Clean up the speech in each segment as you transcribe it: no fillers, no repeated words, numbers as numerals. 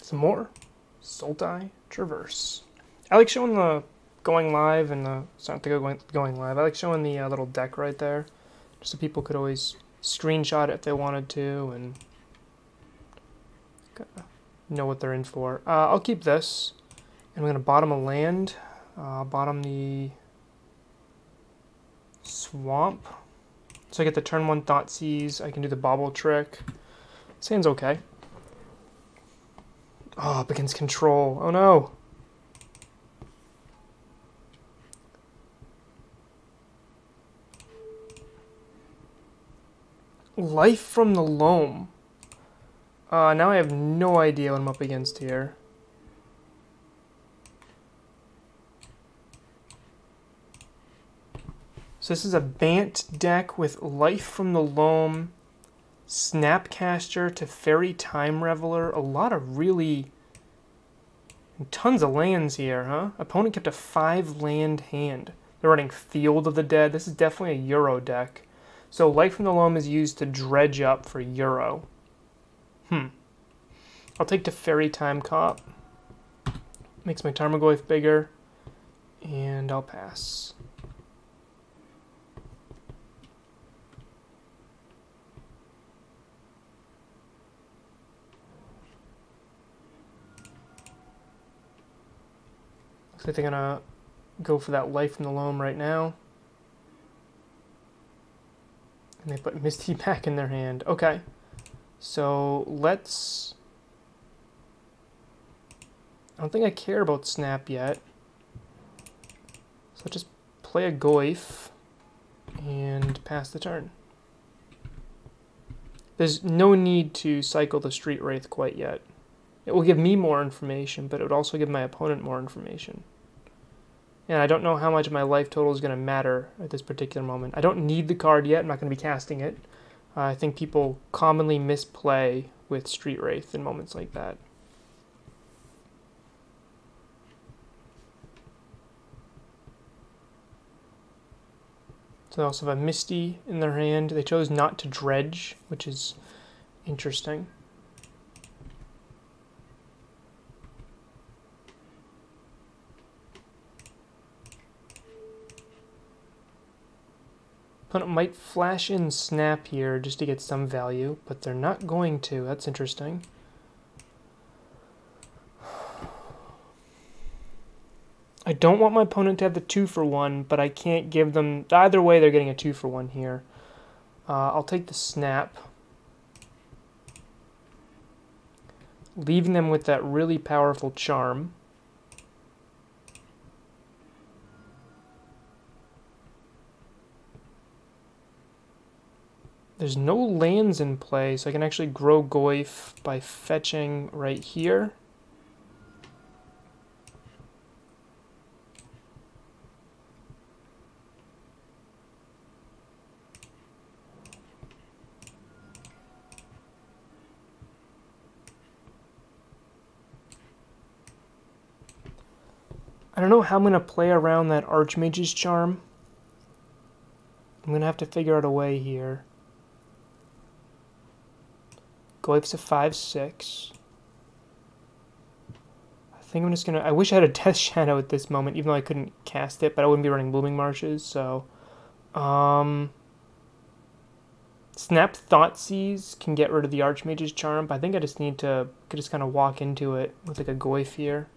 Some more Sultai Traverse. I like showing the going live and the going live. I like showing the little deck right there, just so people could always screenshot it if they wanted to and know what they're in for. I'll keep this, and we're gonna bottom a land. Bottom the swamp, so I get the turn 1 Thoughtseize. I can do the Bauble trick. This hand's okay. Oh, up against control. Oh no. Life from the Loam. Now I have no idea what I'm up against here. So this is a Bant deck with Life from the Loam, Snapcaster to Fairy Time Reveler. A lot of really... tons of lands here, huh? Opponent kept a 5 land hand. They're running Field of the Dead. This is definitely a Euro deck. So Life from the Loam is used to dredge up for Euro. I'll take the Fairy Time Cop. Makes my Tarmogoyf bigger. And I'll pass. Looks like they're gonna go for that Life from the Loam right now. And they put Misty back in their hand. Okay. So let's... I don't think I care about Snap yet. So let's just play a Goyf and pass the turn. There's no need to cycle the Street Wraith quite yet. It will give me more information, but it would also give my opponent more information. And I don't know how much my life total is going to matter at this particular moment. I don't need the card yet. I'm not going to be casting it. I think people commonly misplay with Street Wraith in moments like that. So they also have a Misty in their hand. They chose not to dredge, which is interesting. Opponent might flash in Snap here just to get some value, but they're not going to. That's interesting. I don't want my opponent to have the 2-for-1, but I can't give them... Either way, they're getting a 2-for-1 here. I'll take the Snap. Leaving them with that really powerful Charm. There's no lands in play, so I can actually grow Goyf by fetching right here. I don't know how I'm going to play around that Archmage's Charm. I'm going to have to figure out a way here. Goyf's a 5/6. I think I'm just going to... I wish I had a Death Shadow at this moment, even though I couldn't cast it, but I wouldn't be running Blooming Marshes, so... Snap Thoughtseize can get rid of the Archmage's Charm, but I think I just need to... could just kind of walk into it with like a Goyf here.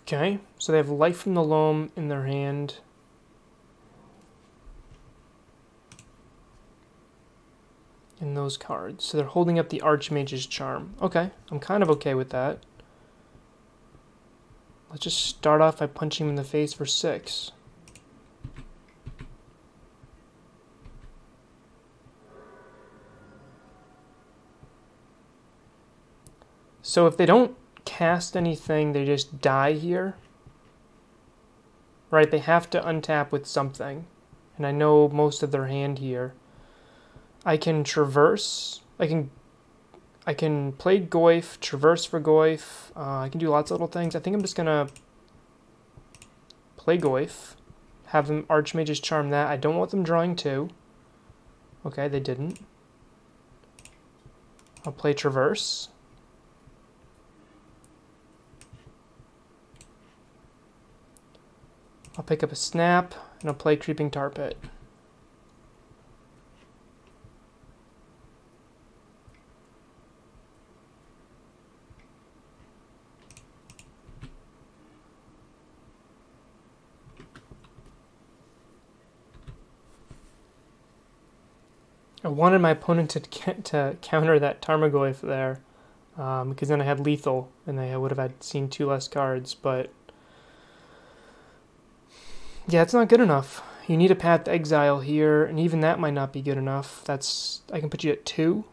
Okay, so they have Life from the Loam in their hand. In those cards. So they're holding up the Archmage's Charm. Okay, I'm kind of okay with that. Let's just start off by punching him in the face for 6. So if they don't cast anything, they just die here. Right, they have to untap with something. And I know most of their hand here. I can traverse. I can play Goyf, traverse for Goyf. I can do lots of little things. I think I'm just gonna play Goyf. Have them Archmage's Charm that. I don't want them drawing 2. Okay, they didn't. I'll play Traverse. I'll pick up a Snap, and I'll play Creeping Tar Pit. I wanted my opponent to counter that Tarmogoyf there, because then I had lethal, and I would have seen 2 less cards, but yeah, it's not good enough. You need a Path to Exile here, and even that might not be good enough. I can put you at 2.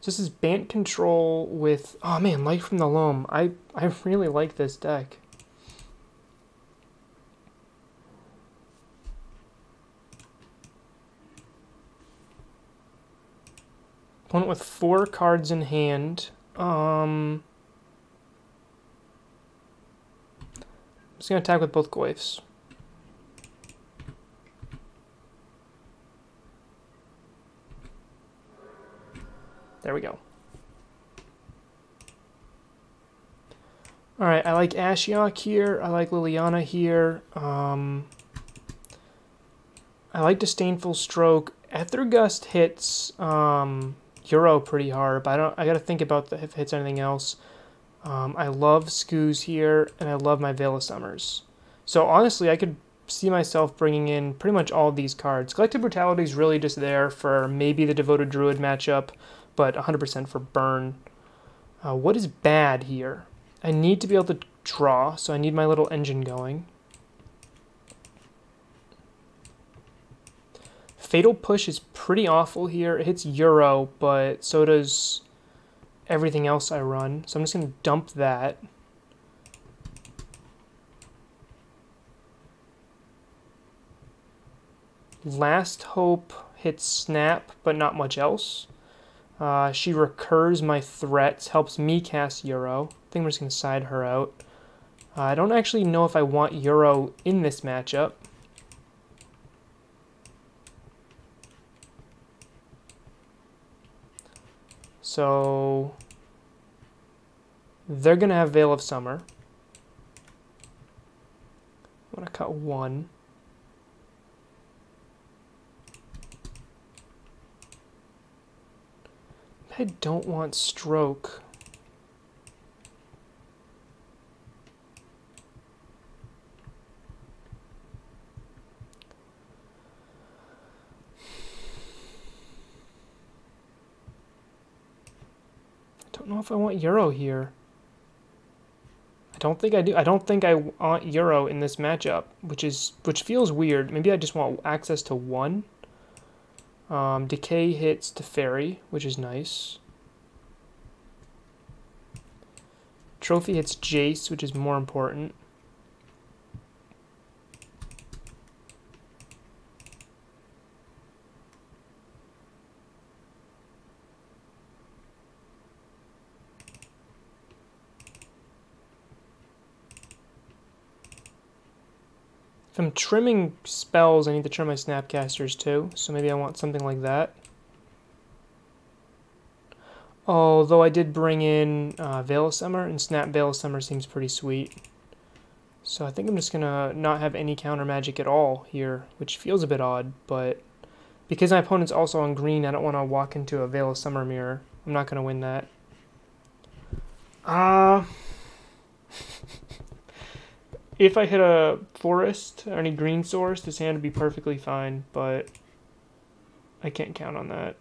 So this is Bant control with, oh man, Light from the Loam. I really like this deck. Opponent with 4 cards in hand. I'm just gonna attack with both Goyfs. There we go. Alright, I like Ashiok here. I like Liliana here. I like Disdainful Stroke. Ethergust hits Euro pretty hard, but I gotta think about if it hits anything else. I love Skoos here, and I love my Veil of Summers. So honestly, I could see myself bringing in pretty much all of these cards. Collective Brutality is really just there for maybe the Devoted Druid matchup, but 100% for burn. What is bad here? I need to be able to draw, so I need my little engine going. Fatal Push is pretty awful here. It hits Euro, but so does everything else I run. So I'm just going to dump that. Last Hope hits Snap, but not much else. She recurs my threats, helps me cast Euro. I think we're just going to side her out. I don't actually know if I want Euro in this matchup. So they're going to have Veil of Summer. I'm going to cut 1. I don't want Stroke. I don't know if I want Euro here. I don't think I do. I don't think I want Euro in this matchup, which feels weird. Maybe I just want access to 1. Decay hits to Fairy, which is nice. Trophy hits Jace, which is more important. If I'm trimming spells, I need to trim my Snapcasters too, so maybe I want something like that. Although I did bring in Veil of Summer, and Snap Veil of Summer seems pretty sweet. So I think I'm just going to not have any counter magic at all here, which feels a bit odd, but because my opponent's also on green, I don't want to walk into a Veil of Summer mirror. I'm not going to win that. If I hit a forest or any green source, this hand would be perfectly fine, but I can't count on that.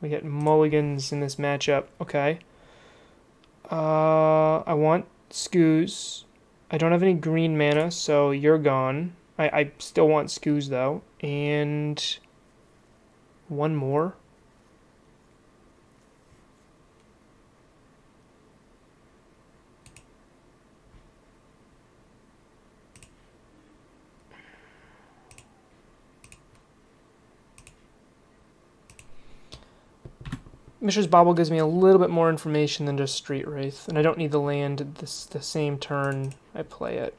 We get mulligans in this matchup. Okay. I want Skoos. I don't have any green mana, so you're gone. I still want Skoos, though. And one more. Mishra's Bauble gives me a little bit more information than just Street Wraith, and I don't need the land the same turn I play it.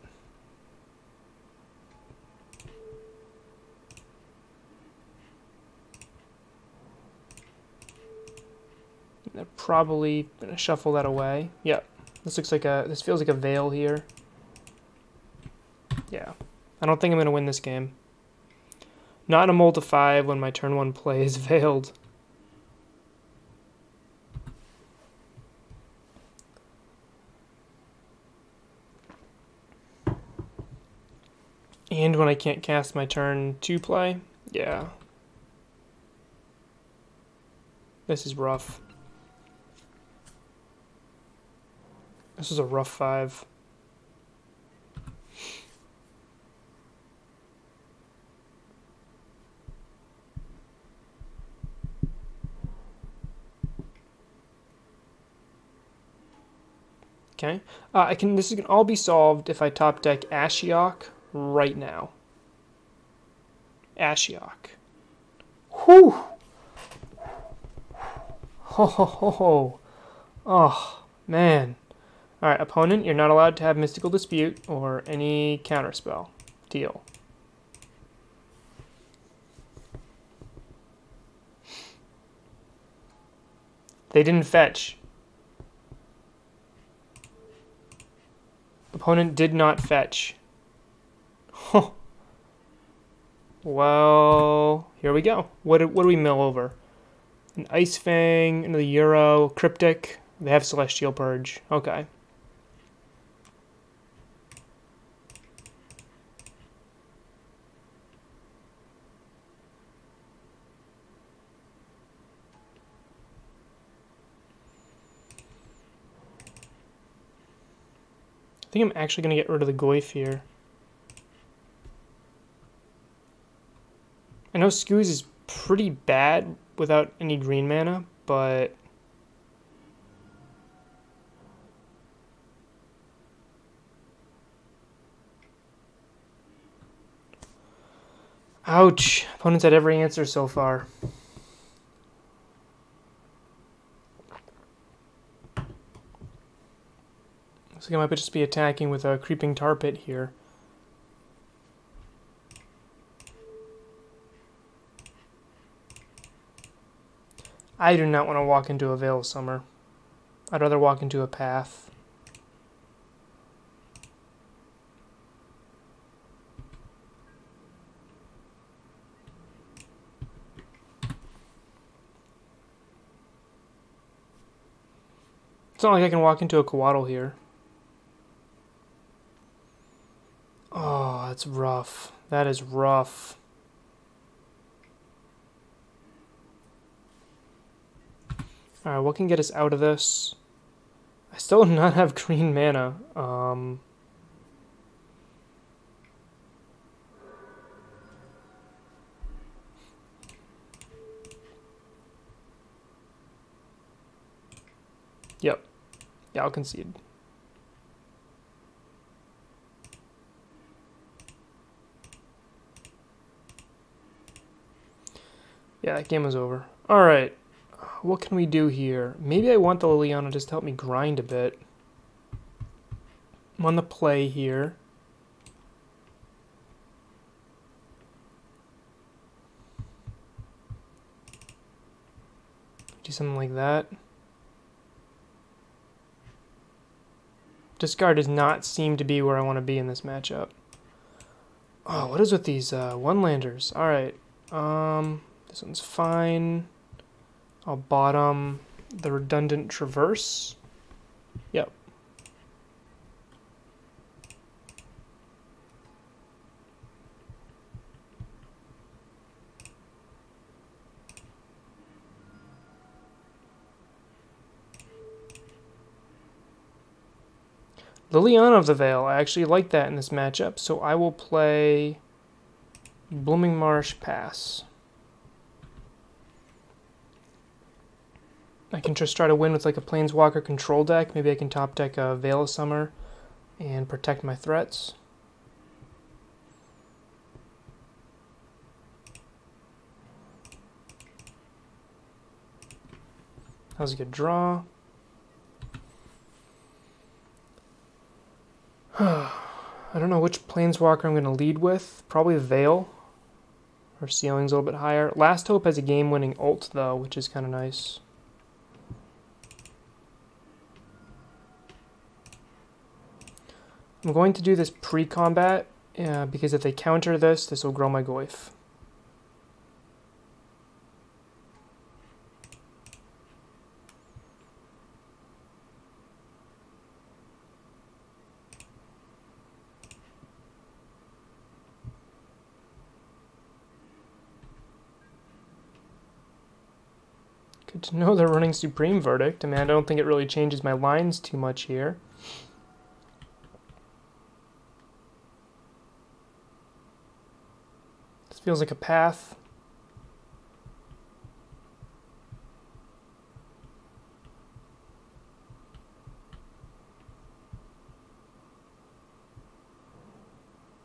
I'm probably gonna shuffle that away. Yep. This feels like a veil here. Yeah. I don't think I'm gonna win this game. Not in a mold to 5 when my turn 1 play is veiled. And when I can't cast my turn 2 play. Yeah. This is rough. This is a rough 5. Okay. This can all be solved if I top deck Ashiok right now. Ashiok. Whew. Ho ho ho ho. Oh, man. Alright, opponent, you're not allowed to have Mystical Dispute or any counterspell. Deal. They didn't fetch. Opponent did not fetch. Huh. Well, here we go. What do we mill over? An Ice Fang, another Euro, Cryptic. They have Celestial Purge. Okay. I think I'm actually going to get rid of the Goyf here. I know Scooze is pretty bad without any green mana, but ouch. Opponents had every answer so far. Looks like I might just be attacking with a Creeping Tar Pit here. I do not want to walk into a Veil of Summer. I'd rather walk into a Path. It's not like I can walk into a Coatl here. Oh, that's rough. That is rough. Alright, what can get us out of this? I still do not have green mana. Yep. Yeah, I'll concede. Yeah, that game was over. Alright. What can we do here? Maybe I want the Liliana just to help me grind a bit. I'm on the play here. Do something like that. Discard does not seem to be where I want to be in this matchup. Oh, what is with these one-landers? Alright. This one's fine. I'll bottom the redundant Traverse. Yep. Liliana of the Veil. I actually like that in this matchup, so I will play Blooming Marsh Pass. I can just try to win with like a Planeswalker control deck. Maybe I can top deck a Veil of Summer and protect my threats. That was a good draw. I don't know which Planeswalker I'm going to lead with. Probably Veil. Our ceiling's a little bit higher. Last Hope has a game-winning ult, though, which is kind of nice. I'm going to do this pre-combat, because if they counter this, this will grow my Goyf. Good to know they're running Supreme Verdict. I mean, I don't think it really changes my lines too much here. This feels like a path.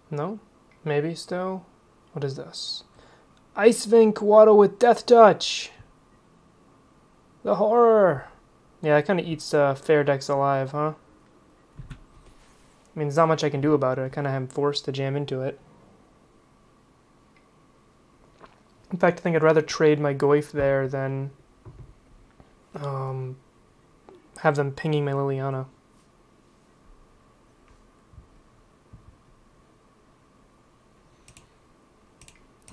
No? Maybe still? What is this? Ice-Vink Waddle with Death Touch! The horror! Yeah, that kind of eats fair decks alive, huh? I mean, there's not much I can do about it. I kind of am forced to jam into it. In fact, I think I'd rather trade my Goyf there than have them pinging my Liliana.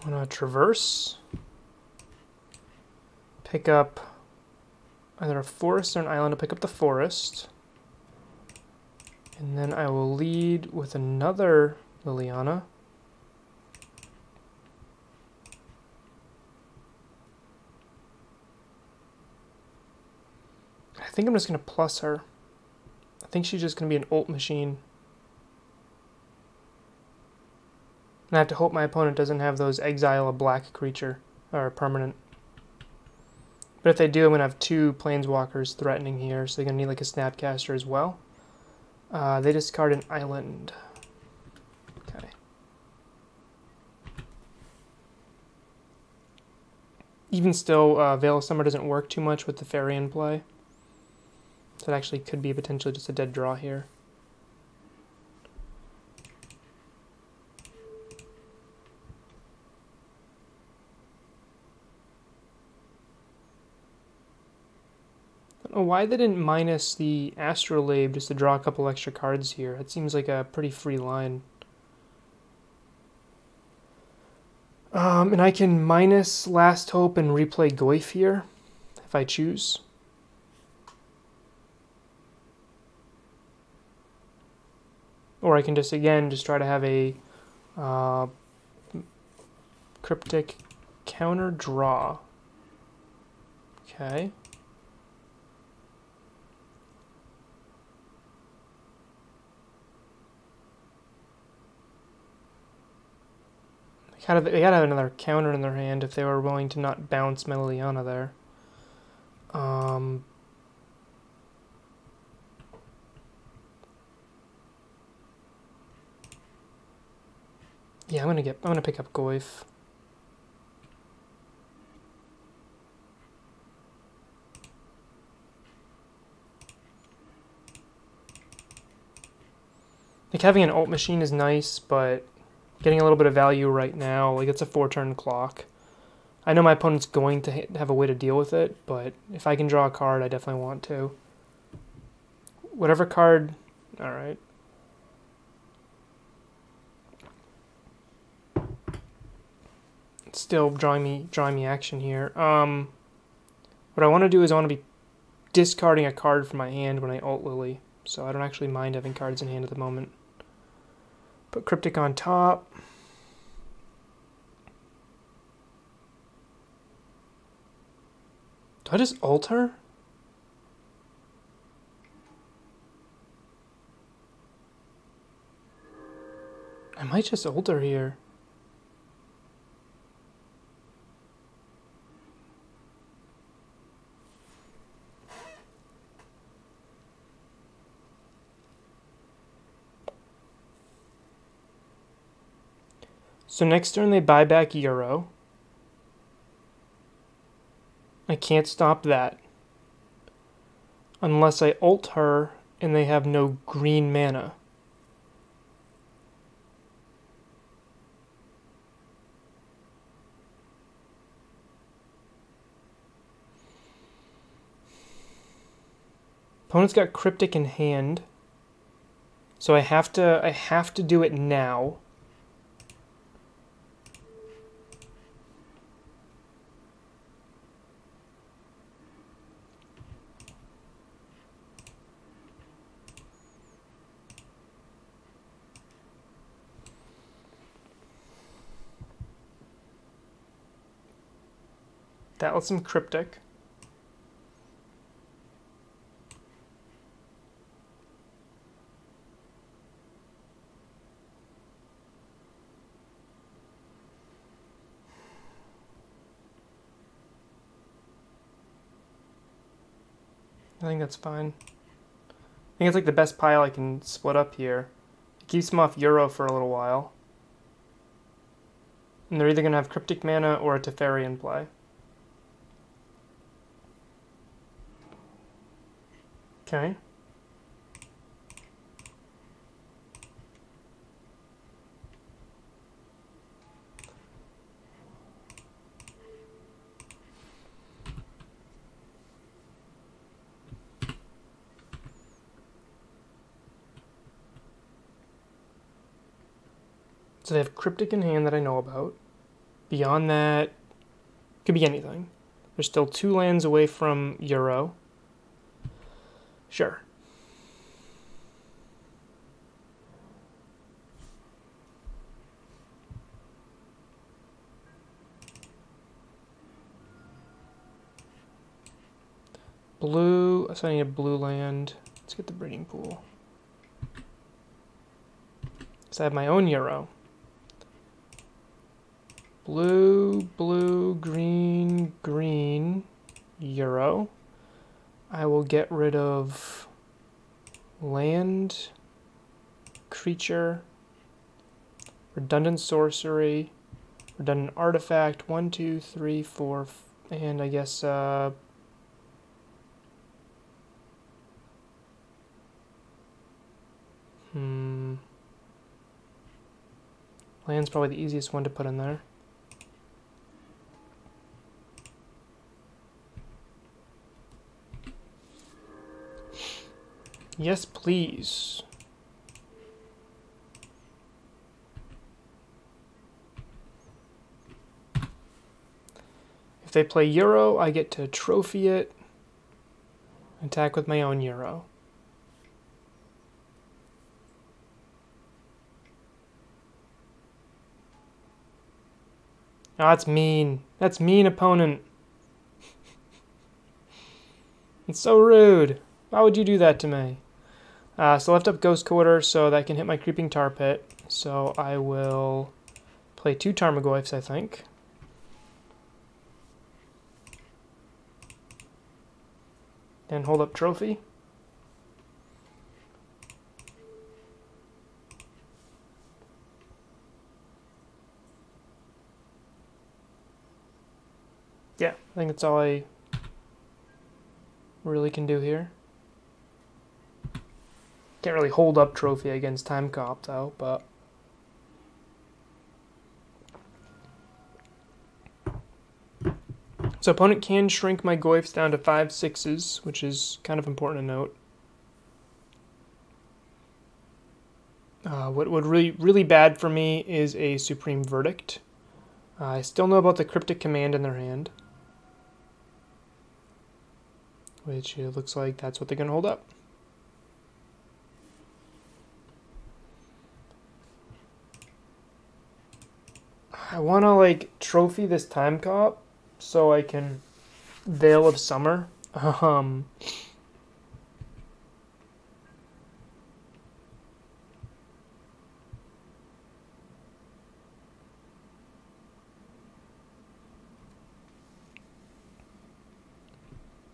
I'm going to traverse. Pick up either a forest or an island to pick up the forest. And then I will lead with another Liliana. I think I'm just going to plus her. I think she's just going to be an ult machine. And I have to hope my opponent doesn't have those exile a black creature, or a permanent. But if they do, I'm going to have two Planeswalkers threatening here, so they're going to need like a Snapcaster as well. They discard an island. Okay. Even still, Veil of Summer doesn't work too much with the Fairy in play. So it actually could be potentially just a dead draw here. I don't know why they didn't minus the Astrolabe just to draw a couple extra cards here. It seems like a pretty free line. And I can minus Last Hope and replay Goyf here, if I choose. Or I can just, again, just try to have a Cryptic counter draw. Okay. They gotta have another counter in their hand if they were willing to not bounce Liliana there. Yeah, I'm gonna pick up Goyf. Like having an ult machine is nice, but getting a little bit of value right now, like it's a 4-turn clock. I know my opponent's going to have a way to deal with it, but if I can draw a card, I definitely want to. Whatever card, all right. It's still drawing me action here. What I want to do is I want to be discarding a card from my hand when I ult Lily, so I don't actually mind having cards in hand at the moment. Put Cryptic on top. Do I just ult her? I might just ult her here. So next turn they buy back Euro. I can't stop that. unless I ult her and they have no green mana. Opponent's got Cryptic in hand, so I have to do it now. That lets him Cryptic. I think that's fine. I think it's like the best pile I can split up here. It keeps him off Euro for a little while. And they're either going to have Cryptic mana or a Teferi in play. Okay. So they have Cryptic in hand that I know about. Beyond that, could be anything. They're still 2 lands away from Euro. Sure. Blue, so I need a blue land. Let's get the breeding pool. So I have my own Euro. Blue, blue, green, green, Euro. I will get rid of land, creature, redundant sorcery, redundant artifact, 1, 2, 3, 4, and I guess land's probably the easiest one to put in there. Yes, please. If they play Euro, I get to trophy it, attack with my own Euro. Oh, that's mean. That's mean, opponent. It's so rude. Why would you do that to me? So left up Ghost Quarter so that I can hit my Creeping Tar Pit. So I will play 2 Tarmogoyfs, I think. And hold up Trophy. Yeah, I think that's all I really can do here. Can't really hold up Trophy against Time Cop though, but so opponent can shrink my Goyfs down to 5/6s, which is kind of important to note. What would really bad for me is a Supreme Verdict. I still know about the Cryptic Command in their hand, which it looks like that's what they're going to hold up. I want to like trophy this Time Cop so I can Veil of Summer. And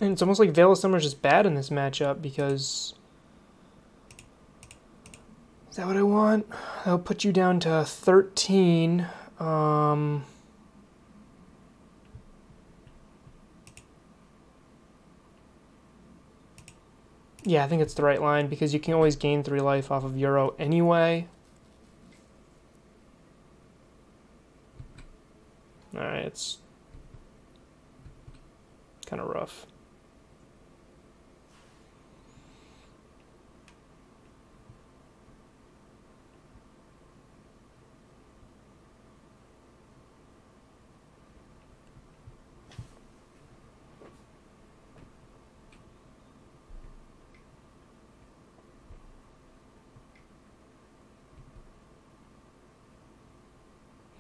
it's almost like Veil of Summer is just bad in this matchup because... Is that what I want? That'll put you down to 13. Yeah, I think it's the right line because you can always gain 3 life off of Euro anyway. Alright, it's kind of rough.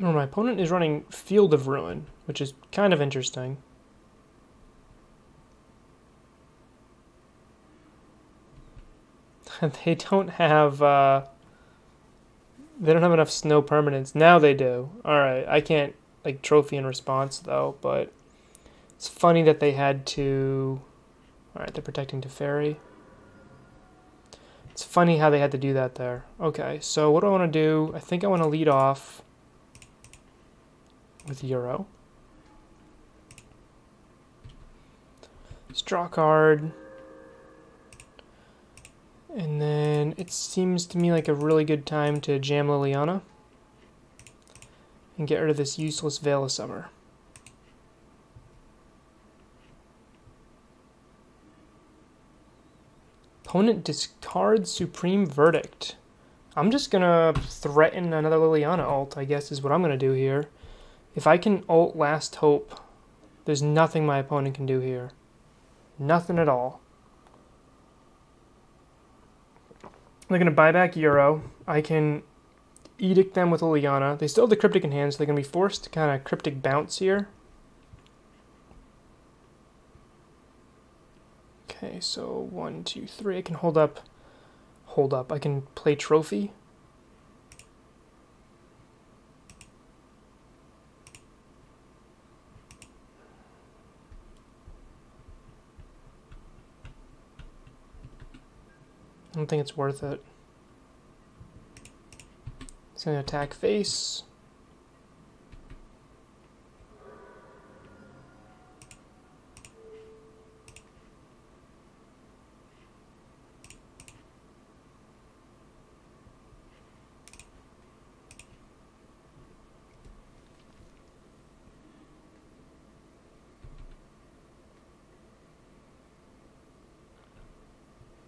Oh, my opponent is running Field of Ruin, which is kind of interesting. They don't have enough snow permanents. Now they do. Alright, I can't like trophy in response though, but it's funny that they had to. Alright, they're protecting Teferi. It's funny how they had to do that there. Okay, so what do I want to do? I think I want to lead off with Euro. Draw card. And then it seems to me like a really good time to jam Liliana and get rid of this useless Veil of Summer. Opponent discards Supreme Verdict. I'm just gonna threaten another Liliana ult, I guess is what I'm gonna do here. If I can ult Last Hope, there's nothing my opponent can do here. Nothing at all. They're going to buy back Euro. I can edict them with Liliana. They still have the Cryptic in hand, so they're going to be forced to kind of Cryptic bounce here. Okay, so 1, 2, 3. I can hold up. I can play Trophy. I don't think it's worth it. It's going to attack face.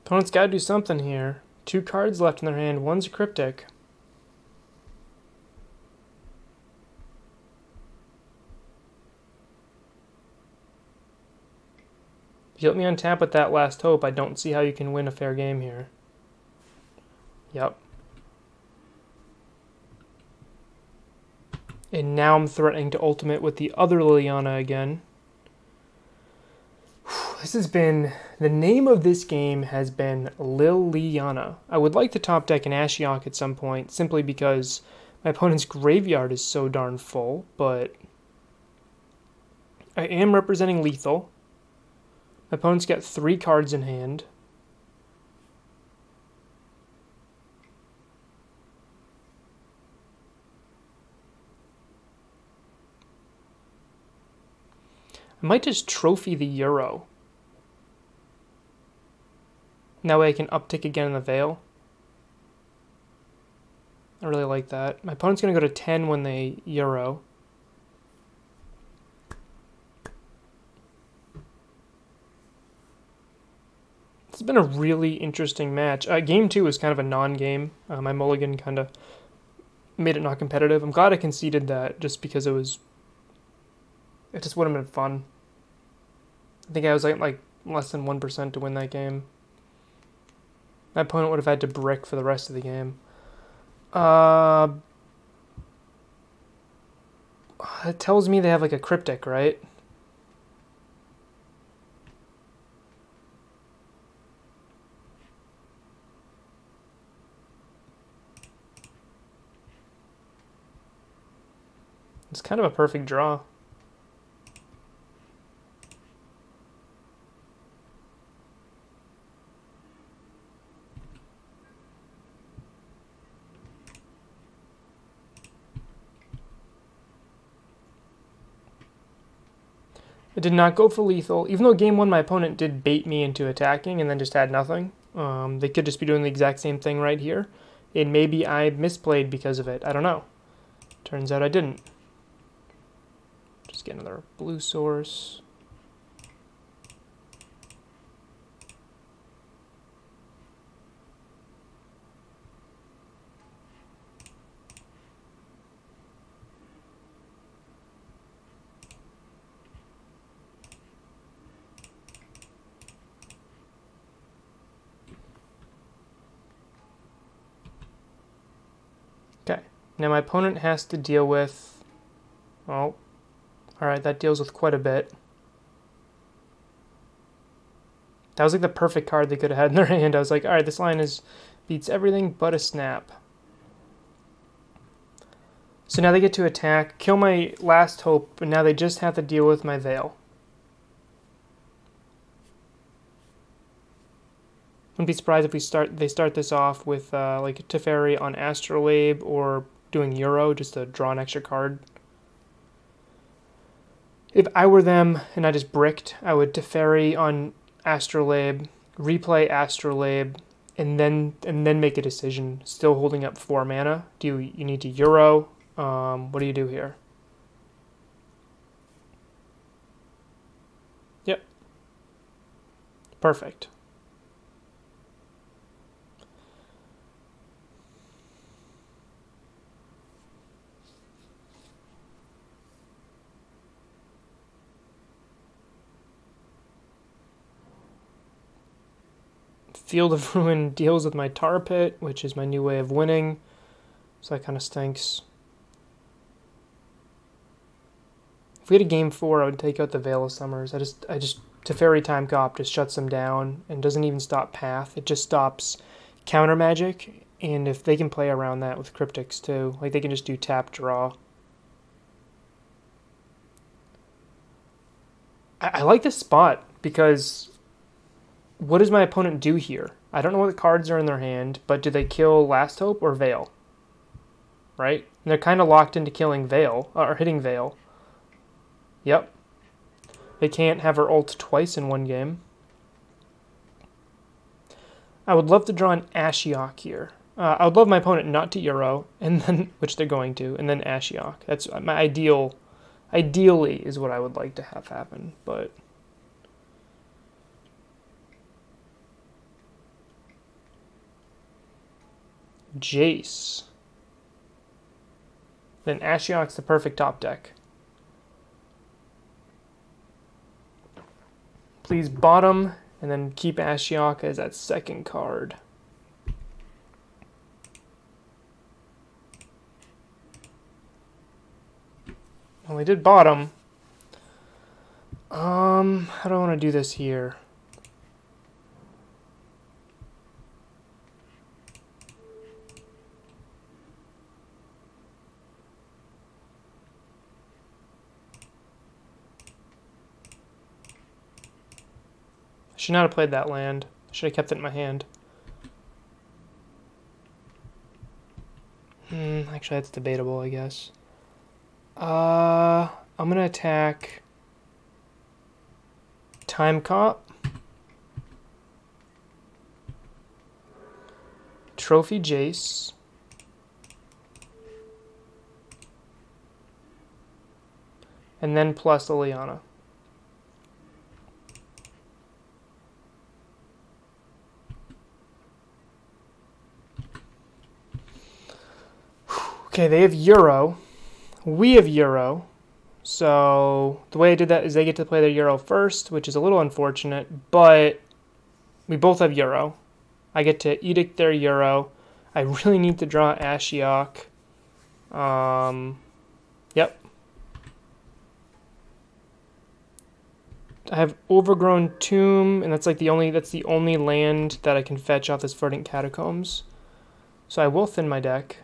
Opponent's got to do something here. 2 cards left in their hand. One's a Cryptic. If you let me untap with that Last Hope, I don't see how you can win a fair game here. Yep. And now I'm threatening to ultimate with the other Liliana again. This has been, the name of this game has been Liliana. I would like to top deck an Ashiok at some point, simply because my opponent's graveyard is so darn full, but I am representing lethal. My opponent's got 3 cards in hand. I might just trophy the Euro. That way I can uptick again in the Veil. I really like that. My opponent's going to go to 10 when they Euro. It's been a really interesting match. Game 2 was kind of a non-game. My mulligan kind of made it not competitive. I'm glad I conceded that just because it just would have been fun. I think I was like less than 1% to win that game. My opponent would have had to brick for the rest of the game. It tells me they have like a Cryptic, right? It's kind of a perfect draw. It did not go for lethal, even though game 1 my opponent did bait me into attacking and then just had nothing. They could just be doing the exact same thing right here. And maybe I misplayed because of it. I don't know. Turns out I didn't. Just get another blue source. Okay, now my opponent has to deal with, oh, alright, that deals with quite a bit. That was like the perfect card they could have had in their hand. I was like, alright, this line beats everything but a snap. So now they get to attack, kill my last hope, and now they just have to deal with my Veil. Wouldn't be surprised if they start this off with like Teferi on Astrolabe or doing Euro just to draw an extra card. If I were them and I just bricked, I would Teferi on Astrolabe, replay Astrolabe, and then make a decision. Still holding up 4 mana. You need to Euro? What do you do here? Yep. Perfect. Field of Ruin deals with my Tar Pit, which is my new way of winning. So that kind of stinks. If we had a game 4, I would take out the Veil of Summers. I just Teferi Time Cop just shuts them down and doesn't even stop Path. It just stops counter magic, and if they can play around that with Cryptics too, like they can just do tap draw. I like this spot because what does my opponent do here? I don't know what cards are in their hand, but do they kill Last Hope or Veil? Right? And they're kind of locked into killing Veil, or hitting Veil. Yep. They can't have her ult twice in one game. I would love to draw an Ashiok here. I would love my opponent not to Euro, and then which they're going to, and then Ashiok. That's my ideal. Ideally is what I would like to have happen, but Jace. Then Ashiok's the perfect top deck. Please bottom, and then keep Ashiok as that second card. Well, we did bottom. How do I want to do this here? I should not have played that land. I should have kept it in my hand. Actually, that's debatable, I guess. I'm going to attack Time Cop, Trophy Jace, and then plus Liliana. Okay, they have Euro. We have Euro. So the way I did that is they get to play their Euro first, which is a little unfortunate, but we both have Euro. I get to Edict their Euro. I really need to draw Ashiok. Yep. I have Overgrown Tomb, and that's the only land that I can fetch off this Verdant Catacombs. So I will thin my deck.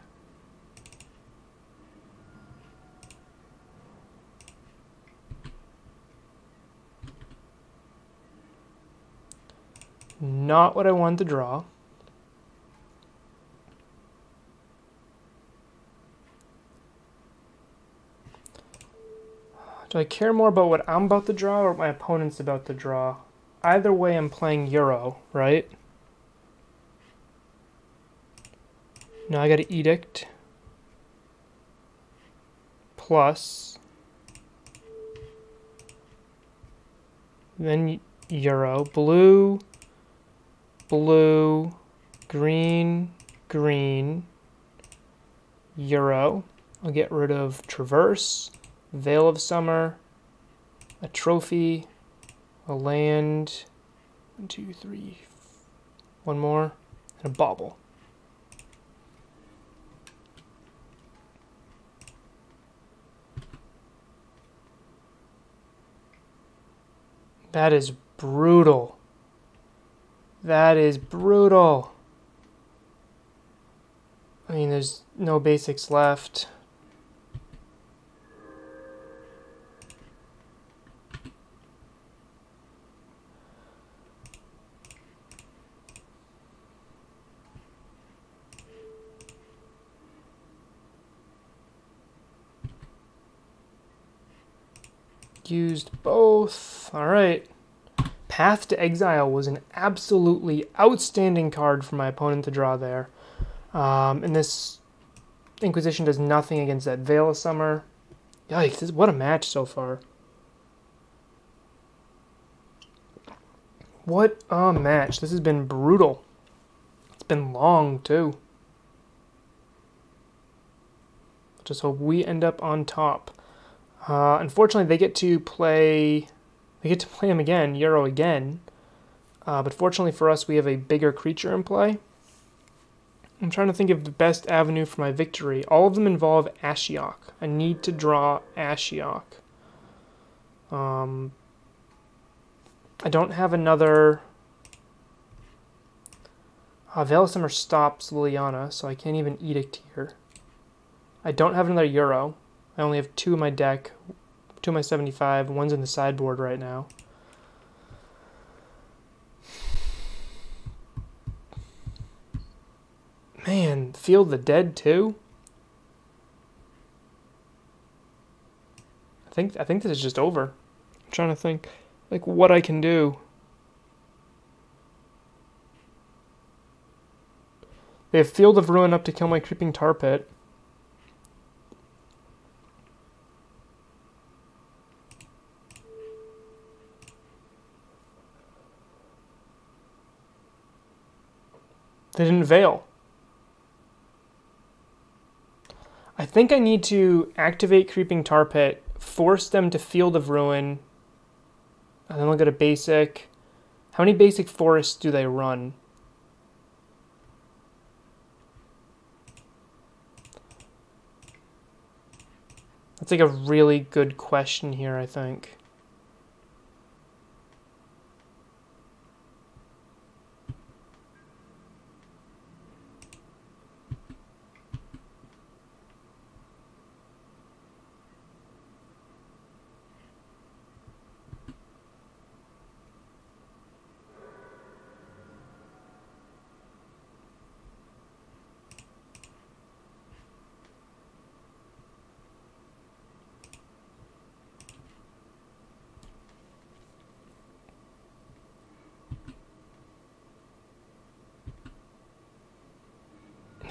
Not what I wanted to draw. Do I care more about what I'm about to draw or what my opponent's about to draw? Either way, I'm playing Euro, right? Now I got an Edict. Plus. Then Euro. Blue. Blue. Green. Green. Euro. I'll get rid of Traverse. Veil of Summer, a trophy, a land, 1, 2, 3, one more, and a Bauble. That is brutal. That is brutal. I mean, there's no basics left. Used both. All right. Path to Exile was an absolutely outstanding card for my opponent to draw there. And this Inquisition does nothing against that Veil of Summer. Yikes, what a match so far. What a match. This has been brutal. It's been long, too. Just hope we end up on top. Unfortunately, they get to play him again, Euro again. But fortunately for us, we have a bigger creature in play. I'm trying to think of the best avenue for my victory. All of them involve Ashiok. I need to draw Ashiok. I don't have another... Veil of Summer stops Liliana, so I can't even Edict here. I don't have another Euro. I only have 2 in my deck, 2 in my 75, one's in the sideboard right now. Man, Field of the Dead too? I think this is just over. I'm trying to think like what I can do. They have Field of Ruin up to kill my Creeping Tar Pit. They didn't Veil. I think I need to activate Creeping Tar Pit, force them to Field of Ruin, and then look at a basic. How many basic forests do they run? That's like a really good question here, I think.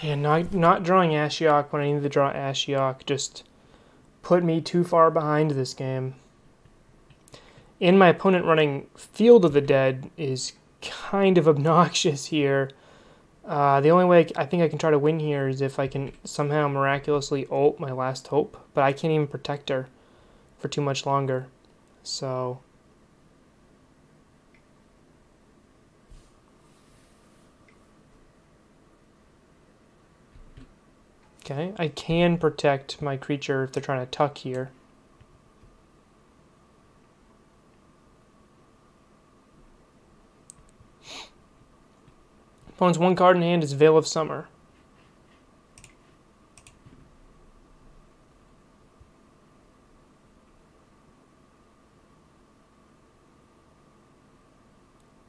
Yeah, not drawing Ashiok when I need to draw Ashiok just put me too far behind this game. And my opponent running Field of the Dead is kind of obnoxious here. The only way I think I can try to win here is if I can somehow miraculously ult my last hope, but I can't even protect her for too much longer. So... Okay, I can protect my creature if they're trying to tuck here. Opponent's 1 card in hand is Veil of Summer.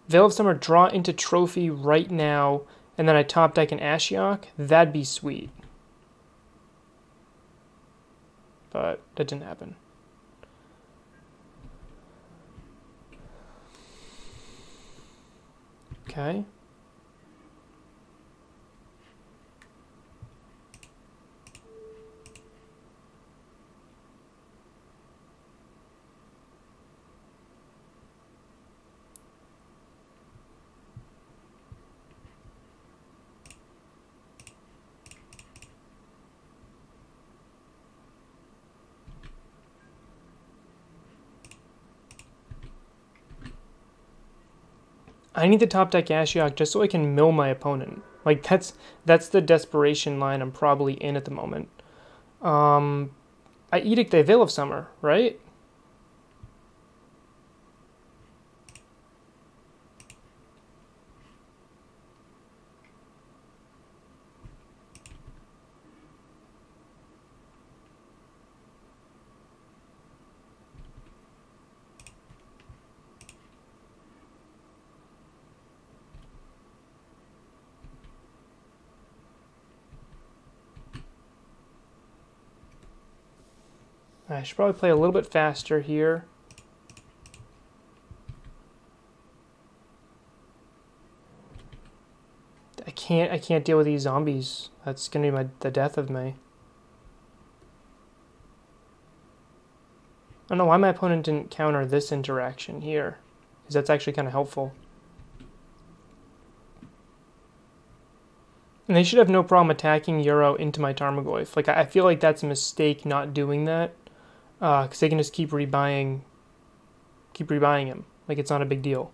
Veil of Summer, draw into trophy right now, and then I top deck an Ashiok. That'd be sweet. But that didn't happen. Okay. I need the top deck Ashiok just so I can mill my opponent. Like, that's the desperation line I'm probably in at the moment. I Edict the Veil of Summer, right? I should probably play a little bit faster here. I can't deal with these zombies. That's gonna be the death of me. I don't know why my opponent didn't counter this interaction here, because that's actually kind of helpful. And they should have no problem attacking Euro into my Tarmogoyf. Like, I feel like that's a mistake not doing that, because they can just keep rebuying him. Like, it's not a big deal.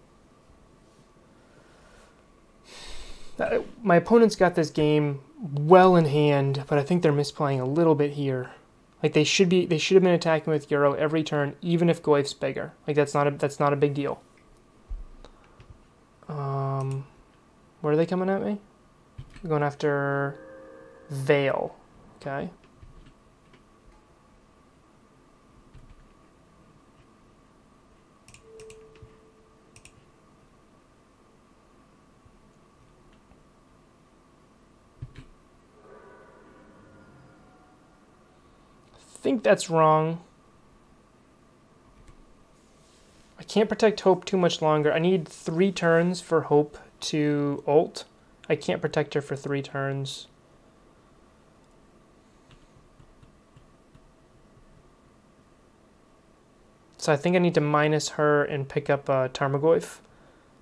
My opponent's got this game well in hand, but I think they're misplaying a little bit here. Like, they should have been attacking with Euro every turn, even if Goyf's bigger. Like, that's not a big deal. Where are they coming at me? We're going after Veil. Okay. I think that's wrong. I can't protect Hope too much longer. I need 3 turns for Hope to ult. I can't protect her for 3 turns. So I think I need to minus her and pick up Tarmogoyf.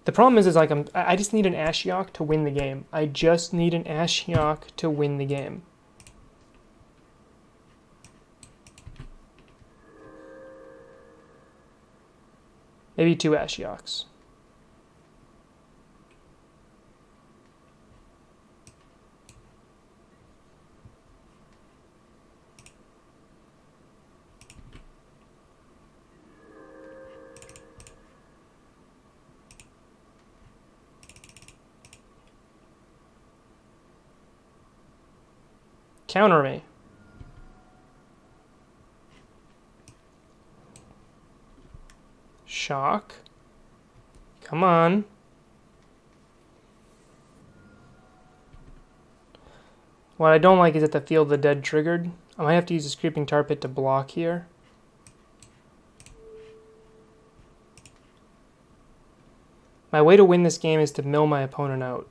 The problem is like I just need an Ashiok to win the game. I just need an Ashiok to win the game. Maybe 2 Ashioks. Counter me. Shock. Come on. What I don't like is that the Field of the Dead triggered. I might have to use a Creeping Tar Pit to block here. My way to win this game is to mill my opponent out.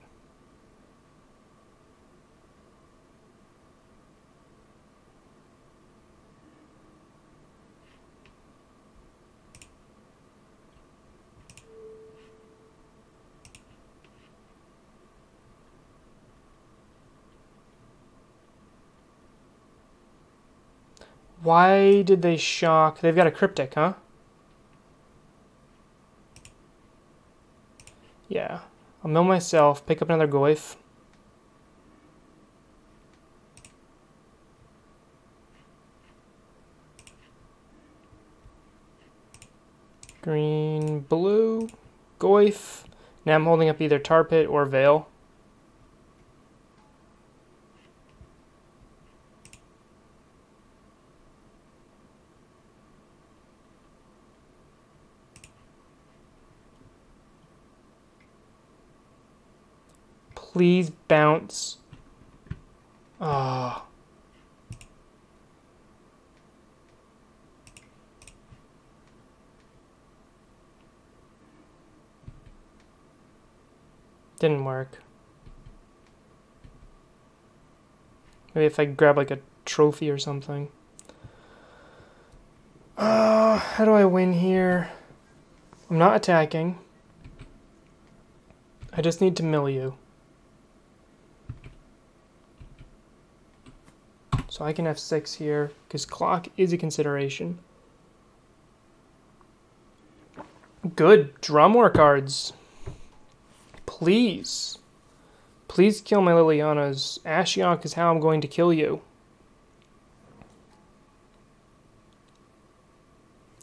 Why did they shock? They've got a Cryptic, huh? Yeah. I'll mill myself, pick up another Goyf. Green, blue, Goyf. Now I'm holding up either Tar Pit or Veil. Please bounce. Oh. Didn't work. Maybe if I grab like a trophy or something. How do I win here? I'm not attacking. I just need to mill you. So I can F6 here, because clock is a consideration. Good. Draw more cards. Please. Please kill my Lilianas. Ashiok is how I'm going to kill you.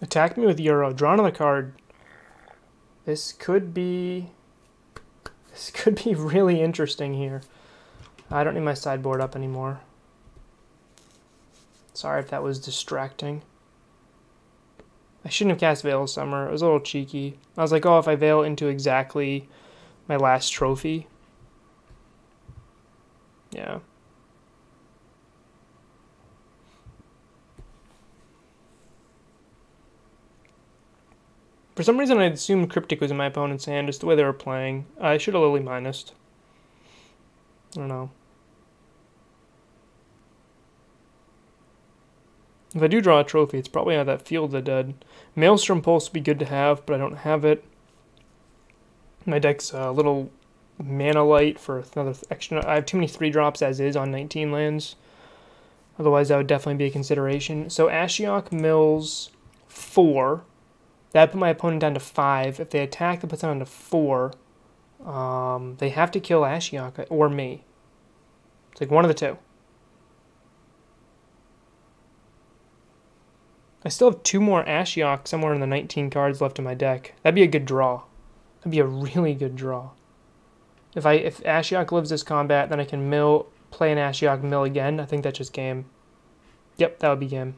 Attack me with Euro. Draw another card. This could be really interesting here. I don't need my sideboard up anymore. Sorry if that was distracting. I shouldn't have cast Veil of Summer. It was a little cheeky. I was like, oh, if I Veil into exactly my last trophy. Yeah. For some reason, I assumed Cryptic was in my opponent's hand, just the way they were playing. I should have Lily minused. I don't know. If I do draw a trophy, it's probably out of that Field of the Dead. Maelstrom Pulse would be good to have, but I don't have it. My deck's a little mana light for another extra. I have too many 3-drops as is on 19 lands. Otherwise, that would definitely be a consideration. So Ashiok mills 4. That put my opponent down to 5. If they attack, that puts them down to 4. They have to kill Ashiok or me. It's like one of the two. I still have 2 more Ashiok somewhere in the 19 cards left in my deck. That'd be a good draw. That'd be a really good draw. If Ashiok lives this combat, then I can play an Ashiok, mill again. I think that's just game. Yep, that would be game.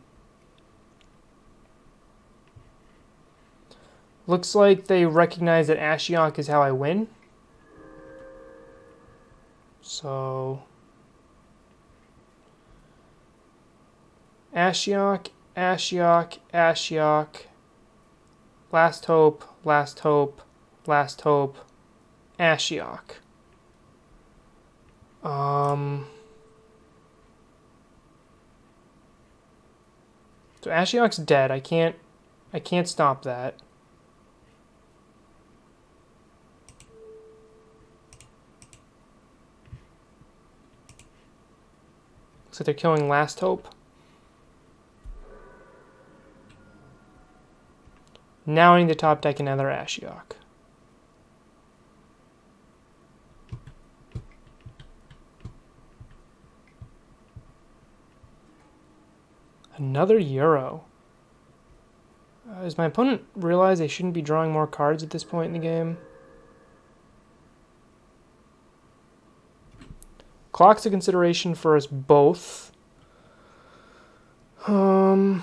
Looks like they recognize that Ashiok is how I win. So Ashiok, Ashiok, Ashiok. Last hope, last hope, last hope. Ashiok. So Ashiok's dead. I can't stop that. Looks like they're killing Last Hope. Now I need to top deck another Ashiok. Another Euro. Does my opponent realize they shouldn't be drawing more cards at this point in the game? Clock's a consideration for us both. I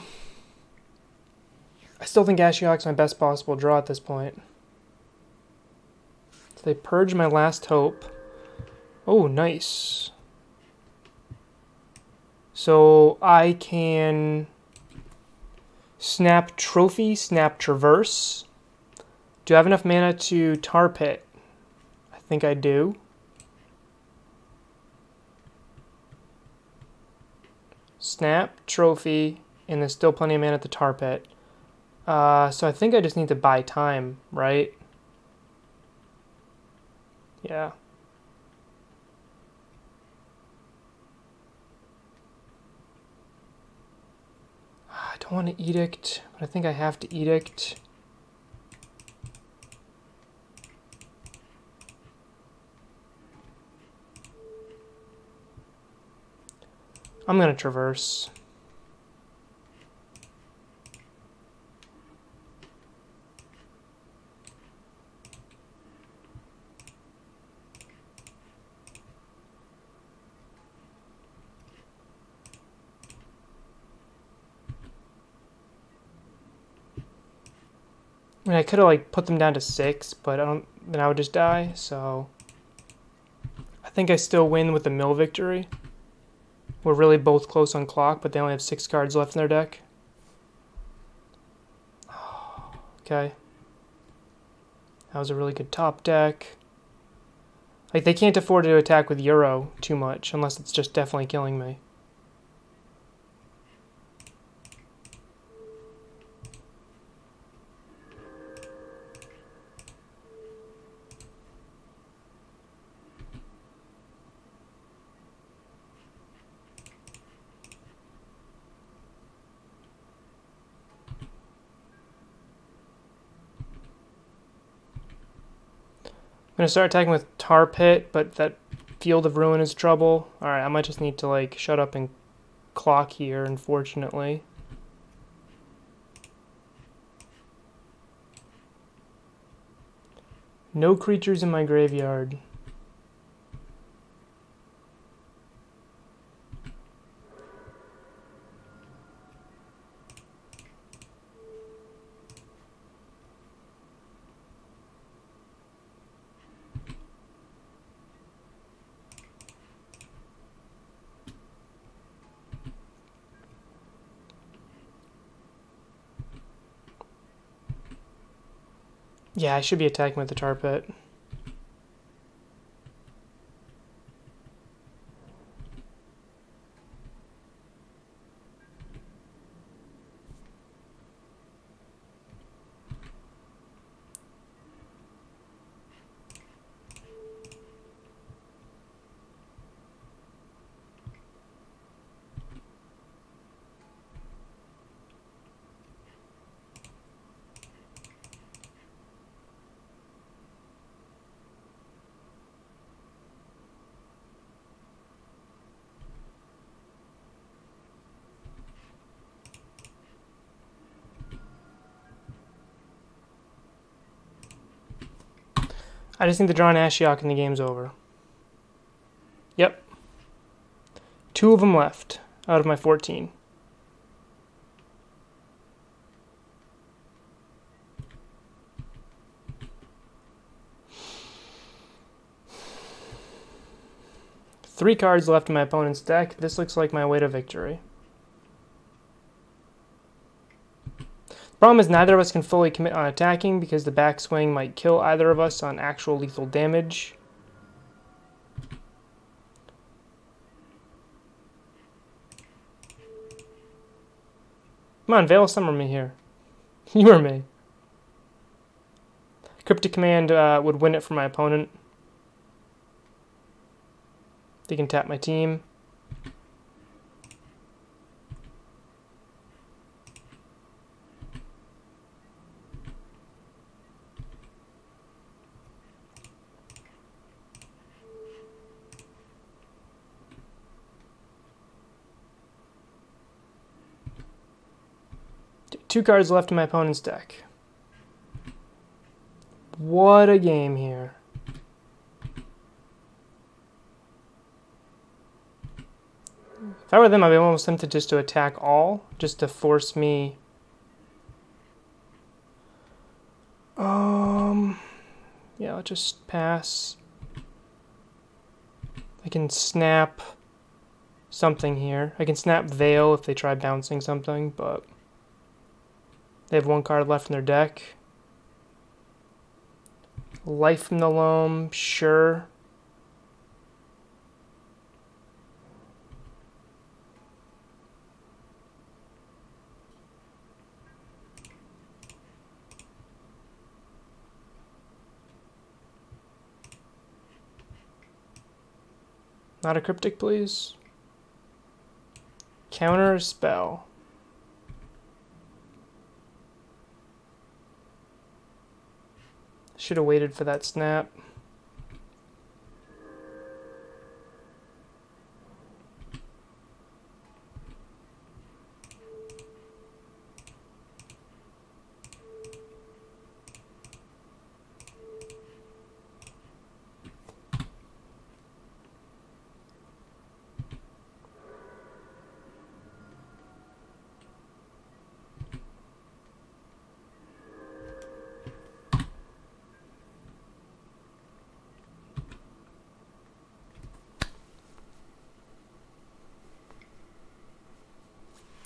still think Ashiok's my best possible draw at this point. So they purge my Last Hope. Oh, nice. So I can snap Trophy, snap Traverse. Do I have enough mana to Tar Pit? I think I do. Snap, Trophy, and there's still plenty of mana at the Tar Pit. So I think I just need to buy time, right? Yeah. I don't want to Edict, but I think I have to Edict. I'm going to Traverse. I mean, I could have like put them down to 6, but then I would just die, so I think I still win with the mill victory. We're really both close on clock, but they only have 6 cards left in their deck. Okay. That was a really good top deck. Like, they can't afford to attack with Euro too much, unless it's just definitely killing me. I'm going to start attacking with Tar Pit, but that Field of Ruin is trouble. Alright, I might just need to, like, shut up and clock here, unfortunately. No creatures in my graveyard. Yeah, I should be attacking with the Tar Pit. I just need to draw an Ashiok and the game's over. Yep. 2 of them left out of my 14. Three cards left in my opponent's deck. This looks like my way to victory. Problem is neither of us can fully commit on attacking because the backswing might kill either of us on actual lethal damage. Come on, Veil Summon me here. You or me. Cryptic Command would win it for my opponent. They can tap my team. Two cards left in my opponent's deck. What a game here. If I were them, I'd be almost tempted just to attack all, just to force me. Yeah, I'll just pass. I can snap something here. I can snap Veil if they try bouncing something, but they have one card left in their deck. Life from the Loam, sure. Not a cryptic, please. Counter a spell. Should have waited for that snap.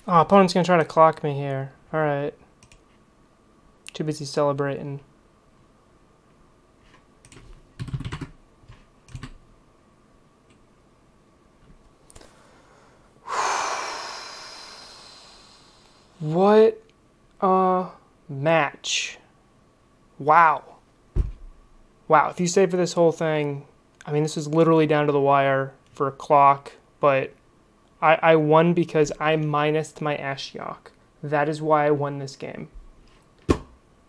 Oh, opponent's gonna try to clock me here. Alright. Too busy celebrating. What a match. Wow. Wow, if you stay for this whole thing, I mean, this was literally down to the wire for a clock, but I won because I minused my Ashiok. That is why I won this game.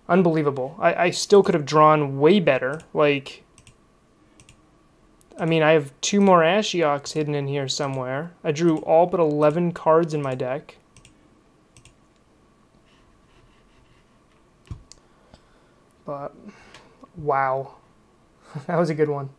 Unbelievable. I still could have drawn way better. Like, I mean, I have 2 more Ashioks hidden in here somewhere. I drew all but 11 cards in my deck. But, wow. That was a good one.